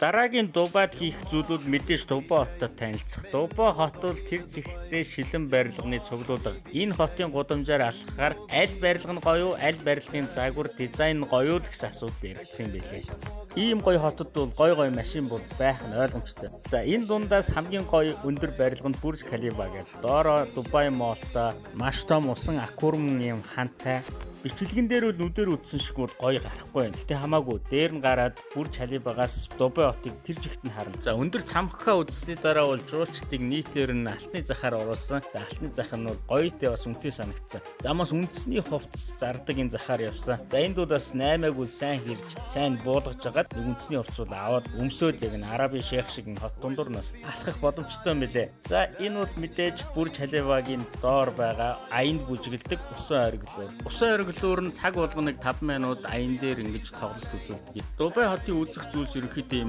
Дараагийн Дубайд хийх зүйлүүд мэдээж Дубай хотод танилцах. Дубай хот бол тэр чигтээ шилэн барилганы цуглуулга. Энэ хотын гудамжаар алхахаар аль барилга нь гоё, аль барилгын загвар дизайн гоё л гэсэн асуулт яригдах юм билээ. Ийм гоё хотод бол гоё машин бол байх нь ойлгомжтой. За энэ дундаас хамгийн гоё өндөр барилга нь Бурж Халифа гэдэг. Доороо Дубай Молтой маш том усан аквариум юм хантай. Бичлэгэн дээр бол нүдээр үзсэн шиг бол гоё гарахгүй байна. Гэтэ хамаагүй дээр нь гараад Бурж Халифагаас Дубай хотыг тэр жигт нь харна. За өндөр цамхгаа үзсний дараа бол жуулчдыг нийтээр нь алтны захаар оруулсан. За алтны зах нь бол гоётэй бас үнэтэй санагдсан. За бас үндэсний хувцас зардаг энэ захаар явсан. За энд бол бас 8-аг үл сайн хэрж, сайн буулгаж агаад үндэсний хувцас бол аваад өмсөөд яг н Арабын шейх шиг хот дундуур нас алхах боломжтой юм билээ. За энэ бол мэдээж Бурж Халифагийн доор байгаа аянд бүжгэлдэг усан ойрглоор. Усан ойрглоор нь цаг болгоныг 5 минут аян дээр ингэж тоглолт үзүүлдэг. Дубай хотын үзэх зүйлс ерөнхийдөө